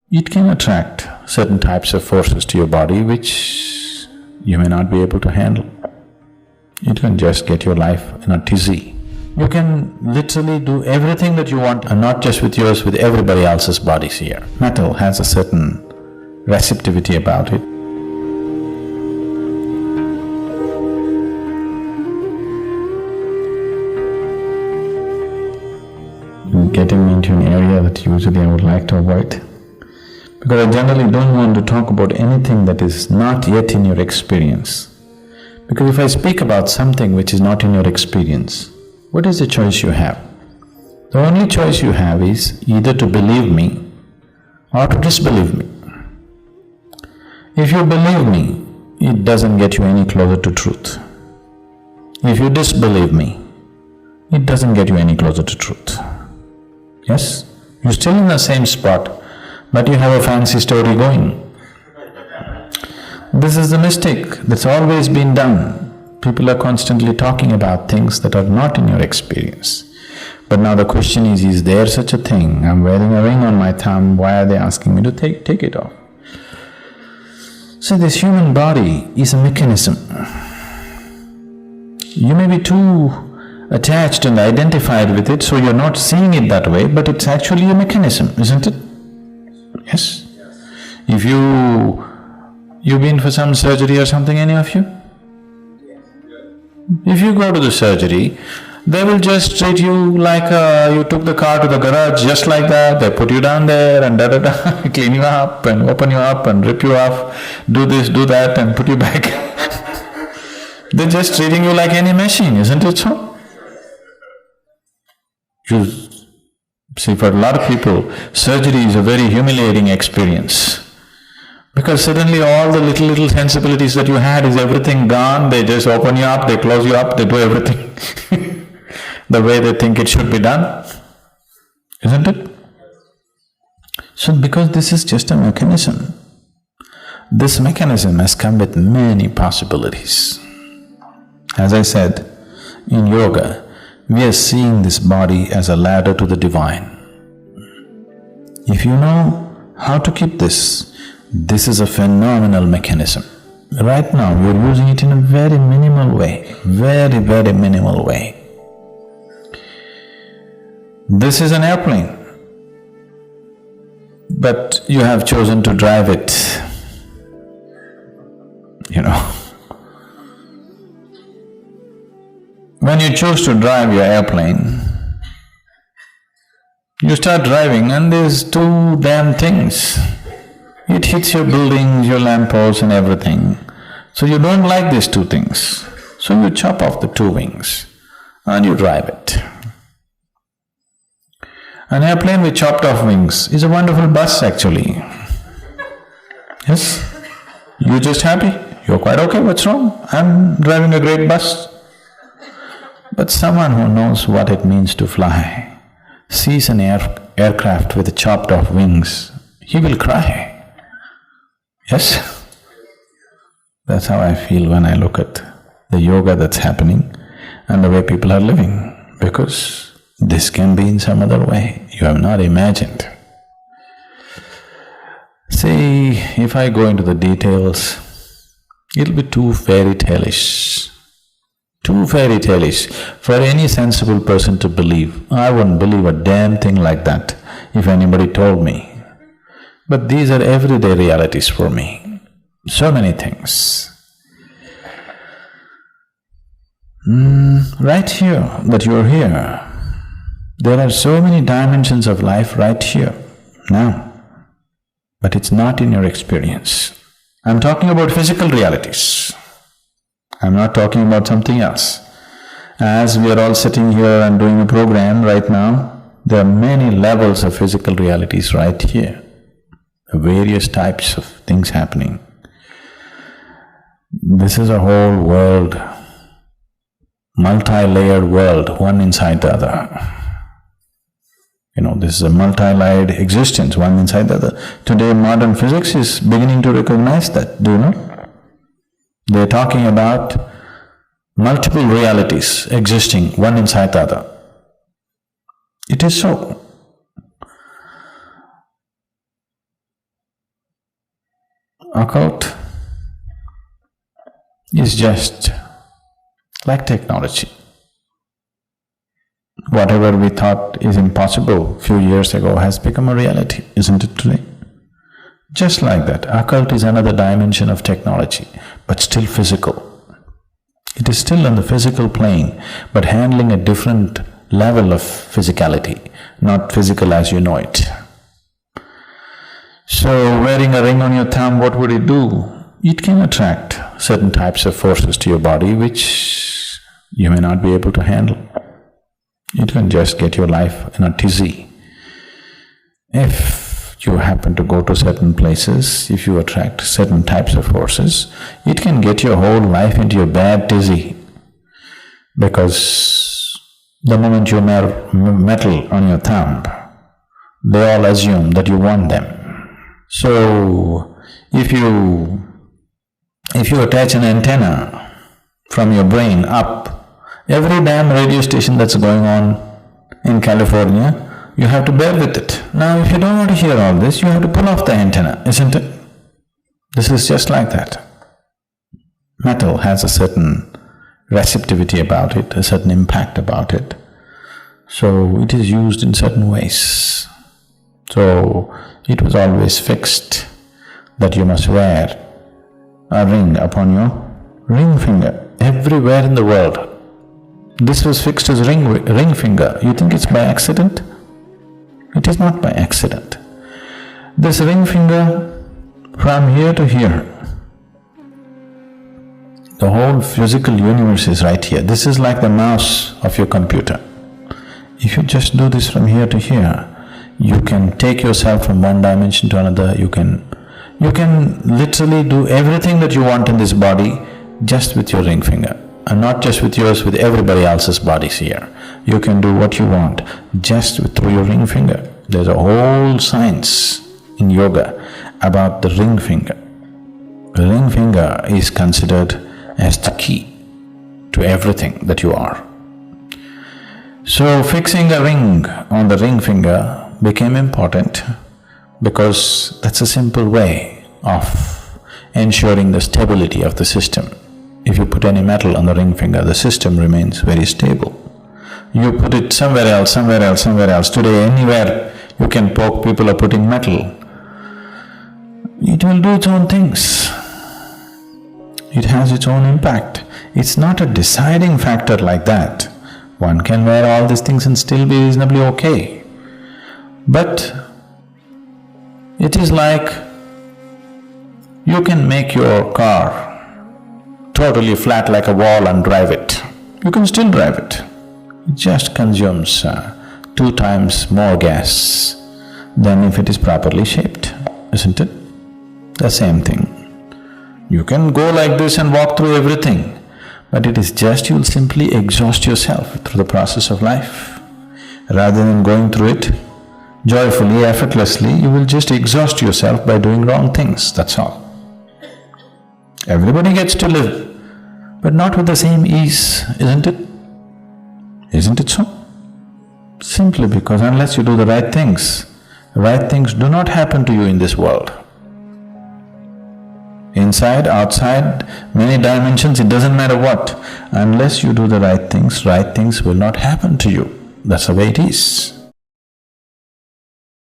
it can attract certain types of forces to your body which you may not be able to handle. It can just get your life in a tizzy. You can literally do everything that you want, and not just with yours, with everybody else's bodies here. Metal has a certain receptivity about it. Getting into an area that usually I would like to avoid, because I generally don't want to talk about anything that is not yet in your experience. Because if I speak about something which is not in your experience, what is the choice you have? The only choice you have is either to believe me or to disbelieve me. If you believe me, it doesn't get you any closer to truth. If you disbelieve me, it doesn't get you any closer to truth. Yes? You're still in the same spot, but you have a fancy story going. This is the mistake that's always been done. People are constantly talking about things that are not in your experience. But now the question is there such a thing? I'm wearing a ring on my thumb, why are they asking me to take it off? So this human body is a mechanism. You may be too attached and identified with it, so you're not seeing it that way, but it's actually a mechanism, isn't it? Yes? If you've been for some surgery or something, any of you? If you go to the surgery, they will just treat you like you took the car to the garage just like that. They put you down there and da-da-da, clean you up and open you up and rip you off, do this, do that and put you back. They're just treating you like any machine, isn't it so? You see, for a lot of people, surgery is a very humiliating experience. Because suddenly all the little sensibilities that you had is everything gone, they just open you up, they close you up, they do everything the way they think it should be done, isn't it? So because this is just a mechanism, this mechanism has come with many possibilities. As I said, in yoga, we are seeing this body as a ladder to the divine. If you know how to keep this is a phenomenal mechanism. Right now, you're using it in a very minimal way, very minimal way. This is an airplane, but you have chosen to drive it, you know. When you choose to drive your airplane, you start driving and there's two damn things. It hits your buildings, your lampposts and everything. So you don't like these two things. So you chop off the two wings and you drive it. An airplane with chopped off wings is a wonderful bus actually. Yes? You're just happy, you're quite okay, what's wrong? I'm driving a great bus. But someone who knows what it means to fly sees an aircraft with chopped off wings, he will cry. Yes? That's how I feel when I look at the yoga that's happening and the way people are living, because this can be in some other way you have not imagined. See, if I go into the details, it'll be too fairy tale-ish. Too fairy tale-ish for any sensible person to believe. I wouldn't believe a damn thing like that if anybody told me. But these are everyday realities for me. So many things. Right here, that you're here, there are so many dimensions of life right here, now. But it's not in your experience. I'm talking about physical realities. I'm not talking about something else. As we are all sitting here and doing a program right now, there are many levels of physical realities right here. Various types of things happening. This is a whole world, multi-layered world, one inside the other. You know, this is a multi-layered existence, one inside the other. Today modern physics is beginning to recognize that, do you know? They're talking about multiple realities existing, one inside the other. It is so. occult is just like technology. Whatever we thought is impossible few years ago has become a reality, isn't it today? Just like that, occult is another dimension of technology, but still physical. It is still on the physical plane, but handling a different level of physicality, not physical as you know it. So, wearing a ring on your thumb, what would it do? It can attract certain types of forces to your body which you may not be able to handle. It can just get your life in a tizzy. If you happen to go to certain places, if you attract certain types of forces, it can get your whole life into a bad tizzy. Because the moment you wear metal on your thumb, they all assume that you want them. So, if you attach an antenna from your brain up, every damn radio station that's going on in California, you have to bear with it. Now, if you don't want to hear all this, you have to pull off the antenna, isn't it? This is just like that. Metal has a certain receptivity about it, a certain impact about it. So, it is used in certain ways. So, it was always fixed that you must wear a ring upon your ring finger, everywhere in the world. This was fixed as ring finger. You think it's by accident? It is not by accident. This ring finger, from here to here, the whole physical universe is right here. This is like the mouse of your computer. If you just do this from here to here, you can take yourself from one dimension to another. You can literally do everything that you want in this body just with your ring finger. And not just with yours, with everybody else's bodies here. You can do what you want just through your ring finger. There's a whole science in yoga about the ring finger. The ring finger is considered as the key to everything that you are. So, fixing a ring on the ring finger became important because that's a simple way of ensuring the stability of the system. If you put any metal on the ring finger, the system remains very stable. You put it somewhere else, somewhere else, somewhere else. Today, anywhere you can poke, people are putting metal. It will do its own things. It has its own impact. It's not a deciding factor like that. One can wear all these things and still be reasonably okay. But it is like you can make your car totally flat like a wall and drive it. You can still drive it. It just consumes 2 times more gas than if it is properly shaped, isn't it? The same thing. You can go like this and walk through everything, but it is just you'll simply exhaust yourself through the process of life. Rather than going through it joyfully, effortlessly, you will just exhaust yourself by doing wrong things, that's all. Everybody gets to live, but not with the same ease, isn't it? Isn't it so? Simply because unless you do the right things do not happen to you in this world. Inside, outside, many dimensions, it doesn't matter what. Unless you do the right things will not happen to you. That's the way it is.